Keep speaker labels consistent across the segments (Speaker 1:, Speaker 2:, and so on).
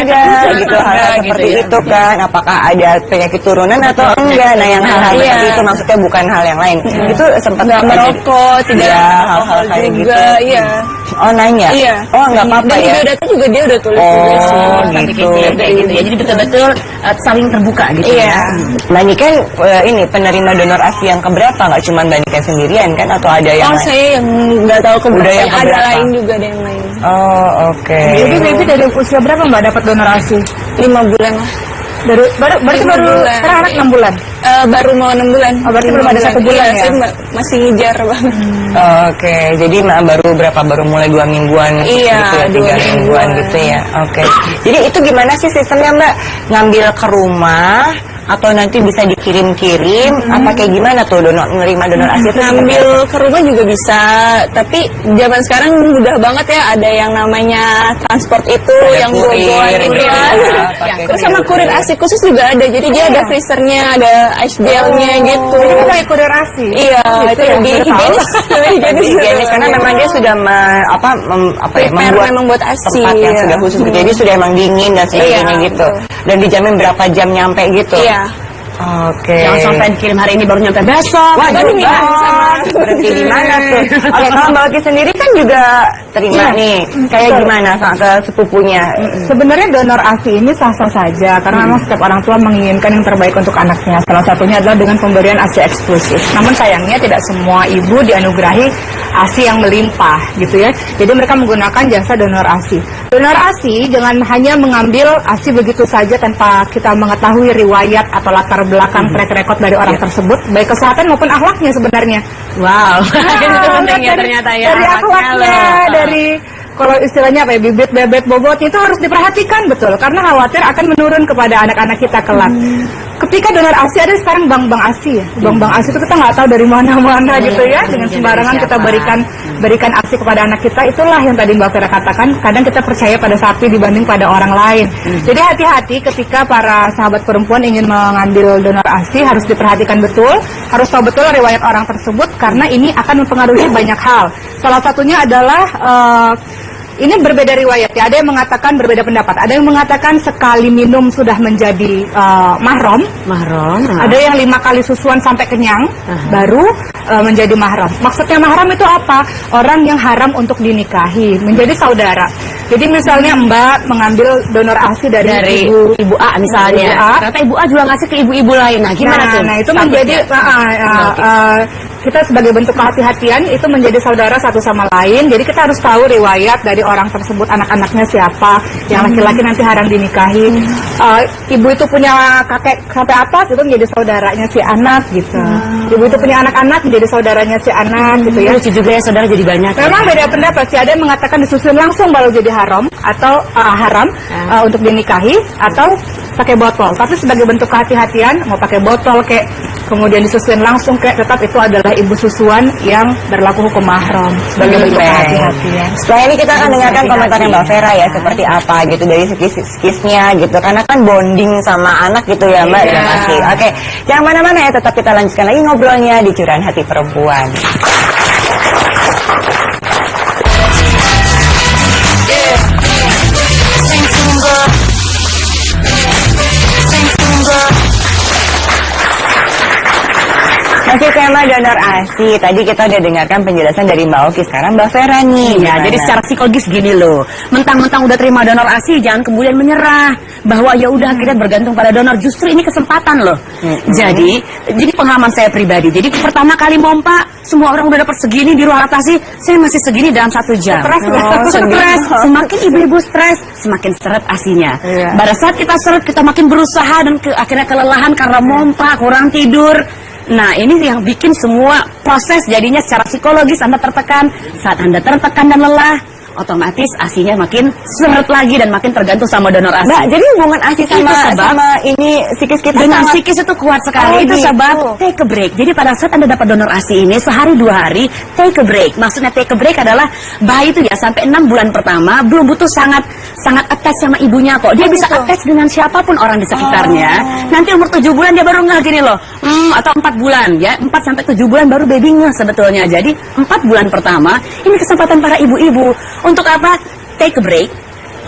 Speaker 1: enggak gitu, hal-hal seperti itu kan, apakah ada penyakit turunan atau enggak. Nah yang hal-hal seperti itu maksudnya bukan hal yang lain. Itu sempat
Speaker 2: nggak merokok, tidak
Speaker 1: hal-hal kayak gitu.
Speaker 2: Iya.
Speaker 1: Oh nanya?
Speaker 2: Iya.
Speaker 1: Oh nggak apa-apa ya.
Speaker 2: Dan biodata juga dia udah tulis juga sih.
Speaker 1: Gitu.
Speaker 3: Kayak gitu ya. Jadi betul-betul saling terbuka gitu ya.
Speaker 1: Nah ini kan ini penerima donor ASI yang keberapa? Nggak cuma Mbak Nika sendirian kan? Atau ada yang lain?
Speaker 2: Saya yang nggak tahu keberapa.
Speaker 1: Yang
Speaker 2: ada
Speaker 1: keberapa?
Speaker 2: lain juga, ada yang lain.
Speaker 1: Oh oke.
Speaker 4: Jadi Baby dari usia berapa Mbak dapat donor ASI?
Speaker 2: 5 bulan lah.
Speaker 4: Berarti baru sekarang anak 6 bulan?
Speaker 2: Baru mau 6 bulan.
Speaker 4: Oh, berarti belum ada 1 bulan ya?
Speaker 2: Saya masih ngejar banget.
Speaker 1: Oke, jadi baru berapa? Baru mulai 2 mingguan
Speaker 2: Iya,
Speaker 1: gitu ya, 3 mingguan gitu ya. Oke. Jadi itu gimana sih sistemnya Mbak? Ngambil ke rumah atau nanti bisa dikirim-kirim? Apa kayak gimana tuh menerima donor ASI itu?
Speaker 2: Ngambil ke rumah juga bisa, tapi zaman sekarang mudah banget ya, ada yang namanya transport itu, yang
Speaker 1: kurir,
Speaker 2: bawa terus sama kurir ASI khusus juga ada, jadi dia ada freezernya, ada ice gel-nya gitu.
Speaker 4: Jadi kita pakai kurir ASI?
Speaker 2: Iya, itu lebih higienis.
Speaker 1: Higienis karena memang dia sudah
Speaker 2: membuat ASI
Speaker 1: tempat yang sudah khusus gitu. Jadi sudah emang dingin dan sebagainya gitu. Dan dijamin berapa jam nyampe gitu.
Speaker 2: Iya.
Speaker 1: Oke.
Speaker 3: Jangan sampai dikirim hari ini baru nyampe besok.
Speaker 1: Wah, berarti di mana tuh? Oke, kalau Mbak Oki sendiri kan juga terima nih. Kayak gimana ke sepupunya?
Speaker 4: Sebenarnya donor ASI ini sah-sah saja karena memang setiap orang tua menginginkan yang terbaik untuk anaknya. Salah satunya adalah dengan pemberian ASI eksklusif. Namun sayangnya tidak semua ibu dianugerahi ASI yang melimpah gitu ya. Jadi mereka menggunakan jasa donor ASI. Donor ASI jangan hanya mengambil ASI begitu saja tanpa kita mengetahui riwayat atau latar belakang track record dari orang tersebut, baik kesehatan maupun akhlaknya sebenarnya.
Speaker 3: Wow. Itu pentingnya ternyata ya.
Speaker 4: Dari akhlaknya, dari kalau istilahnya apa ya, bibit bebet bobot itu harus diperhatikan betul karena khawatir akan menurun kepada anak-anak kita kelak. Ketika donor ASI ada sekarang bank-bank ASI ya. Bank-bank ASI itu kita nggak tahu dari mana-mana gitu ya. Dengan sembarangan kita berikan ASI kepada anak kita. Itulah yang tadi Mbak Vera katakan, kadang kita percaya pada sapi dibanding pada orang lain. Jadi hati-hati ketika para sahabat perempuan ingin mengambil donor ASI, harus diperhatikan betul, harus tahu betul riwayat orang tersebut karena ini akan mempengaruhi banyak hal. Salah satunya adalah ini berbeda riwayat ya. Ada yang mengatakan berbeda pendapat. Ada yang mengatakan sekali minum sudah menjadi mahram. Ada yang 5 kali susuan sampai kenyang baru menjadi mahram. Maksudnya mahram itu apa? Orang yang haram untuk dinikahi, menjadi saudara. Jadi misalnya Mbak mengambil donor ASI dari
Speaker 3: ibu A misalnya. Ternyata ibu A juga ngasih ke ibu-ibu lain. Nah, gimana tuh?
Speaker 4: Nah, itu menjadi kita sebagai bentuk kehati-hatian itu menjadi saudara satu sama lain. Jadi kita harus tahu riwayat dari orang tersebut, anak-anaknya siapa, yang laki-laki nanti haram dinikahi. Ibu itu punya kakek sampai atas itu menjadi saudaranya si anak gitu. Ibu itu punya anak-anak menjadi saudaranya si anak gitu ya.
Speaker 3: Lucu juga ya, saudara jadi banyak.
Speaker 4: Memang beda pendapat sih. Ada yang mengatakan disusun langsung baru jadi haram atau haram untuk dinikahi atau pakai botol. Tapi sebagai bentuk kehati-hatian, mau pakai botol kayak kemudian disusuin langsung kayak, tetap itu adalah ibu susuan yang berlaku hukum mahram sebagai bentuk kehati-hatian.
Speaker 1: Setelah ini kita akan dengarkan komentarnya Mbak Vera ya, seperti apa gitu dari skis-skisnya gitu, karena kan bonding sama anak gitu ya Mbak. Oke, jangan mana-mana ya, tetap kita lanjutkan lagi ngobrolnya di Curahan Hati Perempuan. Masih tema donor ASI. Tadi kita udah dengarkan penjelasan dari Mbak Oki. Sekarang Mbak Vera nih.
Speaker 3: Ya, jadi secara psikologis gini loh. Mentang-mentang udah terima donor ASI, jangan kemudian menyerah bahwa ya udah kita bergantung pada donor. Justru ini kesempatan loh. Jadi pengalaman saya pribadi. Jadi pertama kali mompa, semua orang udah dapat segini di ruang ASI, saya masih segini dalam 1 jam. Stres. Semakin ibu-ibu stres, semakin seret ASInya. Pada saat kita seret, kita makin berusaha dan akhirnya kelelahan karena mompa, kurang tidur. Nah, ini yang bikin semua proses jadinya secara psikologis Anda tertekan. Saat Anda tertekan dan lelah, otomatis ASInya makin seret lagi dan makin tergantung sama donor ASI.
Speaker 1: Mbak, jadi hubungan ASI sama ini psikis kita
Speaker 3: dengan psikis itu kuat sekali. Itu sebab take a break. Jadi pada saat Anda dapat donor ASI ini sehari 2 hari take a break. Maksudnya take a break adalah bayi itu ya sampai 6 bulan pertama belum butuh sangat attach sama ibunya kok. Dia bisa attach dengan siapapun orang di sekitarnya. Nanti umur 7 bulan dia baru ngeh gini loh. Atau 4 bulan ya. 4 sampai 7 bulan baru baby ngeh sebetulnya. Jadi 4 bulan pertama ini kesempatan para ibu-ibu untuk apa? Take a break.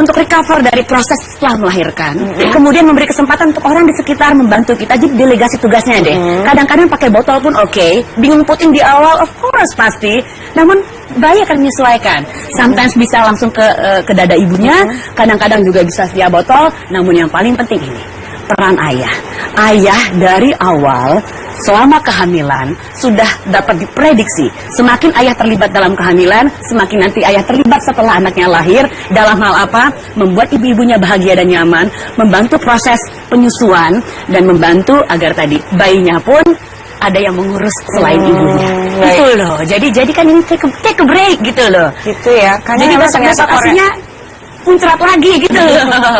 Speaker 3: untuk recover dari proses setelah melahirkan. Kemudian memberi kesempatan untuk orang di sekitar membantu kita. Jadi delegasi tugasnya deh. Kadang-kadang pakai botol pun oke. Bingung puting di awal, of course pasti. Namun bayi akan menyesuaikan. Sometimes bisa langsung ke dada ibunya. Kadang-kadang juga bisa via botol. Namun yang paling penting ini, peran ayah. Ayah dari awal selama kehamilan sudah dapat diprediksi. Semakin ayah terlibat dalam kehamilan, semakin nanti ayah terlibat setelah anaknya lahir. Dalam hal apa? Membuat ibu-ibunya bahagia dan nyaman, membantu proses penyusuan, dan membantu agar tadi bayinya pun ada yang mengurus selain ibunya. Itu loh. Jadi kan ini take a break gitu loh.
Speaker 1: Gitu ya. Karena
Speaker 3: Jadi
Speaker 1: memang
Speaker 3: besok-besok
Speaker 1: ternyata
Speaker 3: asinya muncrat lagi gitu.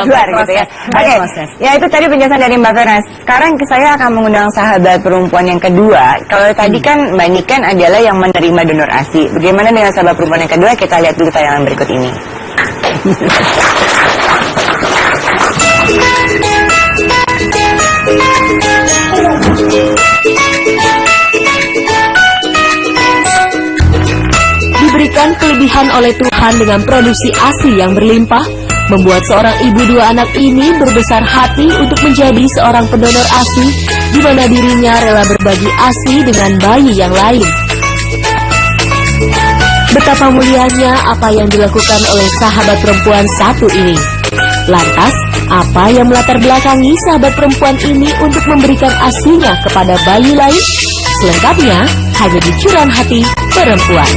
Speaker 1: luar gitu ya. Oke, ya itu tadi penjelasan dari Mbak Vera. Sekarang saya akan mengundang sahabat perempuan yang kedua. Kalau tadi kan Mbak Niken adalah yang menerima donor ASI. Bagaimana dengan sahabat perempuan yang kedua? Kita lihat dulu tayangan berikut ini.
Speaker 5: Diberikan kelebihan oleh Tuhan dengan produksi ASI yang berlimpah, membuat seorang ibu dua anak ini berbesar hati untuk menjadi seorang pendonor ASI, di mana dirinya rela berbagi ASI dengan bayi yang lain. Betapa mulianya apa yang dilakukan oleh sahabat perempuan satu ini. Lantas, apa yang melatar belakangi sahabat perempuan ini untuk memberikan ASI-nya kepada bayi lain? Selengkapnya hanya di Curahan Hati Perempuan.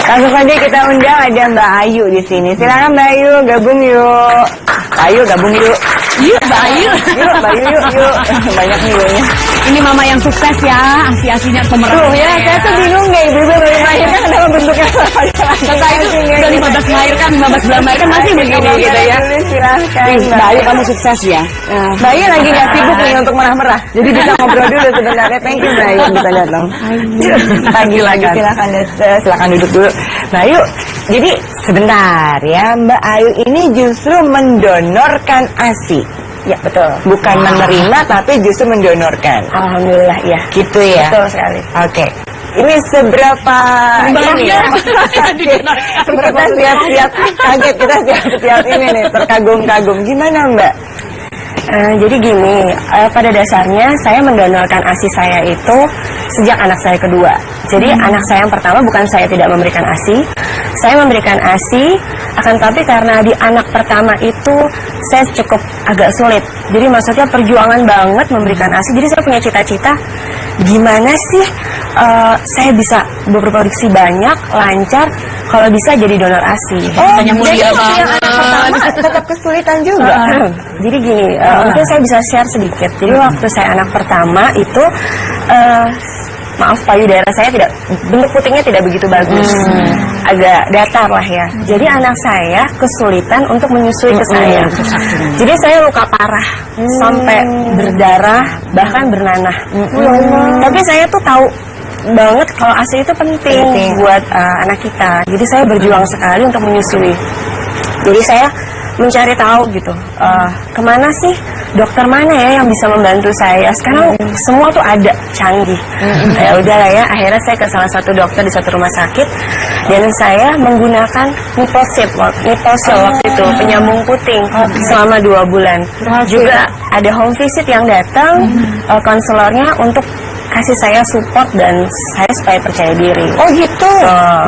Speaker 1: Langsung saja kita undang ada Mbak Ayu di sini. Silakan Mbak Ayu, gabung yuk. Ayo gabung yuk.
Speaker 3: Yuk, Mbak Ayu.
Speaker 1: Yuk, Mbak Ayu yuk. Banyak nih yuknya.
Speaker 3: Ini mama yang sukses ya, ASI-ASInya pemeran.
Speaker 1: Tuh ya, saya tuh bingung deh ibu-ibu baru melahirkan kenapa bentuknya
Speaker 3: Setelah itu udah 15 melahirkan, 15 bulan melahirkan masih begini gitu ya.
Speaker 1: Silahkan
Speaker 3: Mbak Ayu, kamu sukses ya.
Speaker 1: Mbak Ayu lagi gak sibuk nih untuk merah-merah. Jadi bisa ngobrol dulu sebenarnya. Thank you Mbak Ayu, bisa datang. Lagi silakan duduk dulu. Mbak Ayu, jadi sebentar ya, Mbak Ayu ini justru mendonorkan ASI.
Speaker 2: Ya betul.
Speaker 1: Bukan menerima tapi justru mendonorkan.
Speaker 2: Alhamdulillah ya.
Speaker 1: Gitu ya.
Speaker 2: Betul sekali.
Speaker 1: Oke. Ini seberapa ini ya? Kita siap-siap kaget, kita siap-siap ini nih, terkagum-kagum. Gimana Mbak?
Speaker 2: Jadi gini, pada dasarnya saya mendonorkan ASI saya itu sejak anak saya kedua. Jadi anak saya yang pertama bukan saya tidak memberikan ASI, saya memberikan ASI, akan tapi karena di anak pertama itu saya cukup agak sulit. Jadi maksudnya perjuangan banget memberikan ASI. Jadi saya punya cita-cita, gimana sih saya bisa berproduksi banyak, lancar, kalau bisa jadi donor ASI.
Speaker 3: Katanya mulia
Speaker 1: Jadi
Speaker 3: banget.
Speaker 1: yang anak pertama tetap kesulitan juga.
Speaker 2: Jadi gini, mungkin saya bisa share sedikit. Jadi waktu saya anak pertama itu, maaf payudara saya tidak, bentuk putingnya tidak begitu bagus, agak datar lah ya. Jadi anak saya kesulitan untuk menyusui ke saya. Jadi saya luka parah, sampai berdarah, bahkan bernanah. Tapi saya tuh tahu banget kalau ASI itu penting buat anak kita. Jadi saya berjuang sekali untuk menyusui. Jadi saya mencari tahu gitu, kemana sih dokter mana ya yang bisa membantu saya. Sekarang semua tuh ada, canggih. Ya udahlah ya, akhirnya saya ke salah satu dokter di satu rumah sakit dan saya menggunakan Niposil waktu itu, penyambung puting selama 2 bulan. Juga ada home visit yang datang, konselornya untuk kasih saya support dan saya supaya percaya diri.
Speaker 1: Oh gitu.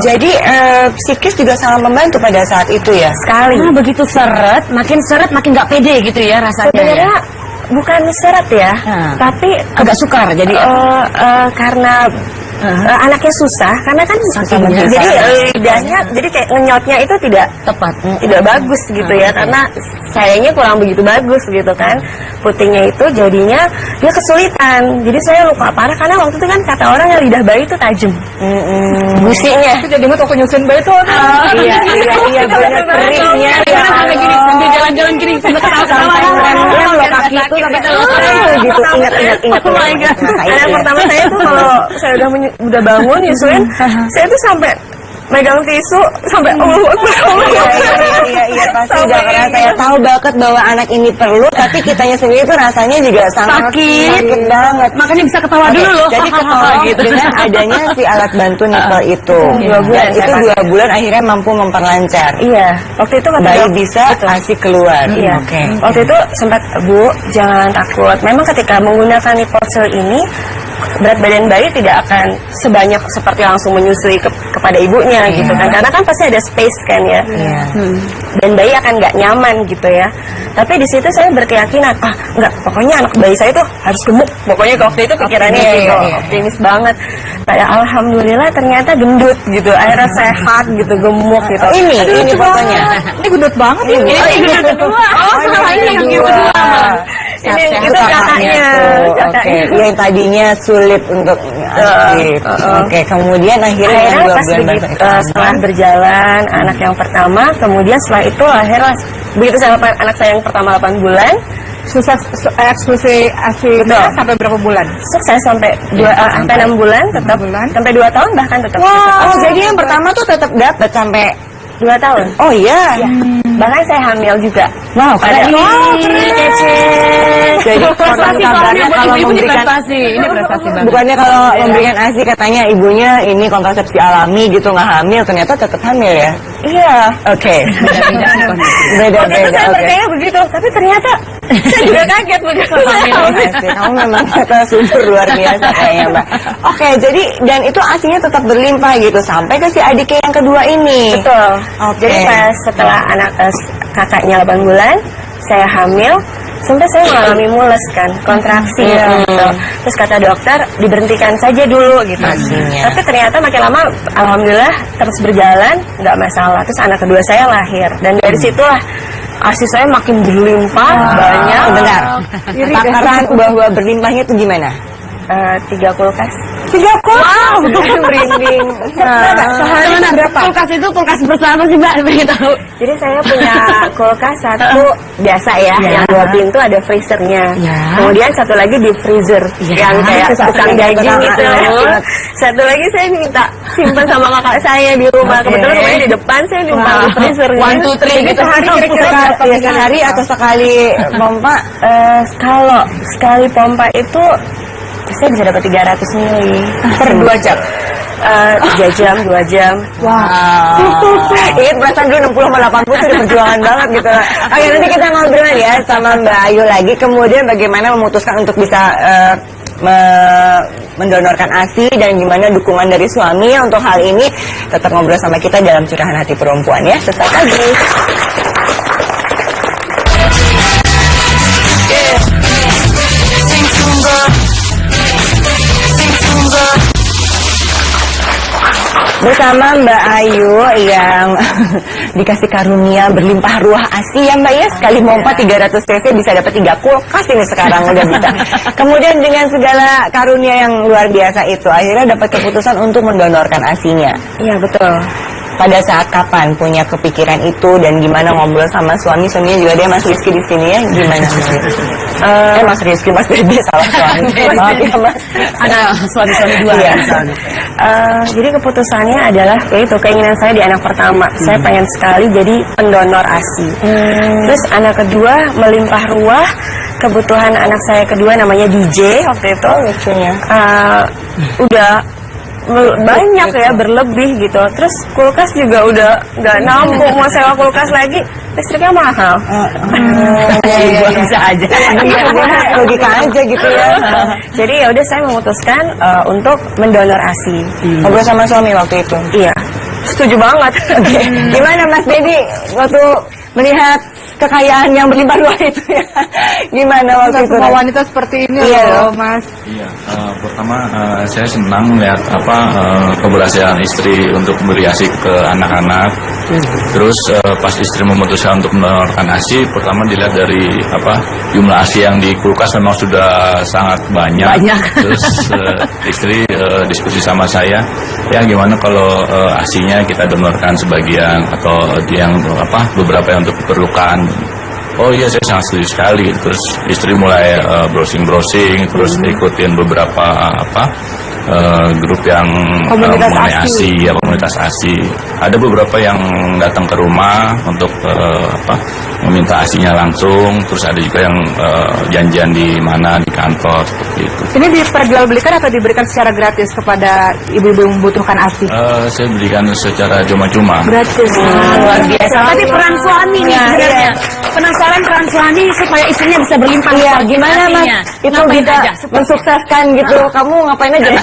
Speaker 1: Jadi psikis juga sangat membantu pada saat itu ya.
Speaker 2: Sekali.
Speaker 3: Begitu seret, makin nggak pede gitu ya rasanya.
Speaker 2: Sebenarnya bukan seret ya, tapi
Speaker 3: agak sukar. Jadi
Speaker 2: karena anaknya susah, karena kan jadi lidahnya, jadi kayak ngenyotnya itu tidak
Speaker 3: tepat,
Speaker 2: tidak bagus gitu ya, karena sayanya kurang begitu bagus gitu kan, putingnya itu jadinya dia kesulitan. Jadi saya luka parah karena waktu itu kan kata orang yang lidah bayi itu tajam, gusinya.
Speaker 4: Itu jadi waktu nyusun bayi tuh.
Speaker 1: Iya benar keringnya.
Speaker 3: sampai gini, sambil jalan-jalan gini, sambil ketawa-ketawa.
Speaker 1: Lo kaki itu sampai gitu. Ingat.
Speaker 2: Anak pertama saya tuh kalau saya udah bangun nyusuin, saya tuh sampai megang tisu sampai
Speaker 1: Iya pasti udah karena saya tahu banget bahwa anak ini perlu, tapi kitanya sendiri tuh rasanya juga sangat sakit banget.
Speaker 3: Makanya bisa ketawa dulu loh.
Speaker 1: Jadi ketawa gitu dengan adanya si alat bantu nipple itu.
Speaker 2: 2 bulan
Speaker 1: Dan itu 2 bulan akhirnya mampu memperlancar.
Speaker 2: Iya, waktu itu kata
Speaker 1: Bayi
Speaker 2: dok-
Speaker 1: bisa ASI keluar.
Speaker 2: Iya.
Speaker 1: Oke.
Speaker 2: Waktu itu sempat, Bu, jangan takut. Memang ketika menggunakan nipple seal ini, berat badan bayi tidak akan sebanyak seperti langsung menyusui kepada ibunya gitu kan. Karena kan pasti ada space kan ya.
Speaker 1: Iya.
Speaker 2: Dan bayi akan nggak nyaman gitu ya. Tapi di situ saya berkeyakinan, nggak, pokoknya anak bayi saya tuh harus gemuk. Pokoknya waktu itu pikirannya gitu, optimis banget. Kayak alhamdulillah ternyata gendut gitu. Akhirnya sehat gitu, gemuk gitu.
Speaker 1: Ini fotonya.
Speaker 4: Ini gendut banget ini.
Speaker 2: Ini yang kedua.
Speaker 1: Ini yang kedua.
Speaker 2: Ini itu kakaknya.
Speaker 1: Oke, yang tadinya sulit untuk ASI. Oke, kemudian akhirnya yang 2
Speaker 2: Pas
Speaker 1: bulan
Speaker 2: begitu,
Speaker 1: masa
Speaker 2: setelah berjalan anak yang pertama, kemudian setelah itu akhirnya begitu anak saya yang pertama 8 bulan,
Speaker 4: Sukses eksklusi ASI sampai berapa bulan?
Speaker 2: sukses sampai 6 bulan tetap, sampai 2 tahun bahkan tetap.
Speaker 1: Oh, jadi yang pertama tuh tetap dapat sampai
Speaker 2: 2 tahun.
Speaker 1: Oh iya.
Speaker 2: Bahkan saya hamil juga.
Speaker 1: Wow, keren.
Speaker 2: Kece.
Speaker 1: Jadi
Speaker 3: Prestasi
Speaker 1: kabarnya
Speaker 3: soalnya
Speaker 1: kalau
Speaker 3: ibu-ibu ini
Speaker 1: memberikan
Speaker 3: prestasi. Ini prestasi banget.
Speaker 1: bukannya kalau memberikan ASI katanya ibunya ini kontrasepsi alami gitu nggak hamil, ternyata tetap hamil ya.
Speaker 2: Iya.
Speaker 1: Oke.
Speaker 3: Beda-beda sih kondisi.
Speaker 2: Waktu itu
Speaker 1: Beda-beda.
Speaker 2: saya
Speaker 1: Oke.
Speaker 2: percaya begitu, tapi ternyata saya juga kaget begitu.
Speaker 1: Asik, kamu memang kata subur luar biasa kayaknya Mbak. Oke, jadi dan itu ASINya tetap berlimpah gitu sampai ke si adiknya yang kedua ini.
Speaker 2: Betul.
Speaker 1: Oke.
Speaker 2: Jadi pas setelah kakaknya 8 bulan, saya hamil, sampai saya mengalami mules kan, kontraksi gitu. Terus kata dokter diberhentikan saja dulu gitu.
Speaker 1: Asinya.
Speaker 2: Tapi ternyata makin lama, alhamdulillah terus berjalan, nggak masalah. Terus anak kedua saya lahir dan dari situlah ASI saya makin berlimpah, banyak.
Speaker 1: Bentar. Takaran bahwa berlimpahnya itu gimana?
Speaker 2: 3 kulkas.
Speaker 1: 3 kulkas.
Speaker 2: Merinding.
Speaker 3: Sehari berapa? Kulkas itu kulkas bersama sih Mbak, pengen tahu.
Speaker 2: Jadi saya punya kulkas satu biasa ya, yang 2 pintu ada freezernya. Kemudian satu lagi di freezer yang kayak tukang daging gitu. Satu lagi saya minta simpan sama kakak saya di rumah. Kebetulan rumahnya di depan, saya minta di freezernya.
Speaker 3: 1, 2, 3 gitu.
Speaker 1: Sehari kira-kira sehari atau sekali pompa?
Speaker 2: Kalau sekali pompa itu saya bisa dapat 300 mili
Speaker 1: Per 2 jam.
Speaker 2: 3 jam, 2 jam.
Speaker 1: Ingat perasaan dulu 60 sama 80 itu udah perjuangan banget gitu. Oke, nanti kita ngobrol ya sama Mbak Ayu lagi. Kemudian bagaimana memutuskan untuk bisa mendonorkan ASI dan gimana dukungan dari suami untuk hal ini. Tetap ngobrol sama kita dalam Curahan Hati Perempuan ya. Sesaat lagi. Bersama Mbak Ayu yang dikasih karunia berlimpah ruah ASI ya Mbak ya. Sekali pompa 300 cc bisa dapat 3 kulkas ini sekarang udah bisa. Kemudian dengan segala karunia yang luar biasa itu akhirnya dapat keputusan untuk mendonorkan ASINya.
Speaker 2: Iya betul.
Speaker 1: Pada saat kapan punya kepikiran itu dan gimana ngobrol sama suaminya juga dia Mas Rizky di sini ya gimana? Mas Rizky, Mas Bebe salah suami. Maaf ya Mas.
Speaker 3: Ada suami-suami 2
Speaker 1: Iya.
Speaker 2: Jadi keputusannya adalah yaitu keinginan saya di anak pertama. Saya pengen sekali jadi pendonor ASI. Terus anak kedua melimpah ruah. Kebutuhan anak saya kedua namanya DJ waktu itu.
Speaker 1: Lucunya.
Speaker 2: Udah banyak ya, berlebih gitu. Terus kulkas juga udah nggak nampung, mau sewa kulkas lagi listriknya mahal.
Speaker 3: Bisa aja.
Speaker 1: Logika aja gitu ya.
Speaker 2: Jadi ya udah saya memutuskan untuk mendonor ASI.
Speaker 1: Ngobrol sama suami waktu itu.
Speaker 2: Iya, setuju banget.
Speaker 1: Gimana Mas Baby waktu melihat kekayaan yang berlimpah ruah itu ya? Gimana waktu itu?
Speaker 4: Semua wanita seperti ini
Speaker 1: Iya.
Speaker 4: loh Mas.
Speaker 6: Iya, pertama saya senang melihat keberhasilan istri untuk memberi ASI ke anak-anak. Terus pas istri memutuskan untuk mendonorkan ASI, pertama dilihat dari jumlah ASI yang di kulkas memang sudah sangat banyak. Terus istri diskusi sama saya, ya gimana kalau ASINya kita donorkan sebagian atau yang beberapa yang untuk diperlukan. Oh iya, saya sangat setuju sekali. Terus istri mulai browsing-browsing, terus ikutin beberapa grup yang
Speaker 4: Komunitas
Speaker 6: mengenai
Speaker 4: ASI.
Speaker 6: ASI, ya komunitas ASI. Ada beberapa yang datang ke rumah untuk meminta ASI-nya langsung, terus ada juga yang janjian di mana, di kantor seperti itu.
Speaker 4: Ini diperjualbelikan atau diberikan secara gratis kepada ibu-ibu yang membutuhkan ASI?
Speaker 6: Saya berikan secara cuma-cuma.
Speaker 4: Gratis.
Speaker 3: Luar biasa. Tapi peran suami nih sebenarnya. Penasaran peran suami supaya istrinya bisa berlimpah.
Speaker 1: Iya, gimana Mas?
Speaker 3: Asinya.
Speaker 1: Itu
Speaker 3: Ngapain
Speaker 1: bisa
Speaker 3: aja?
Speaker 1: mensukseskan gitu. Kamu ngapain aja?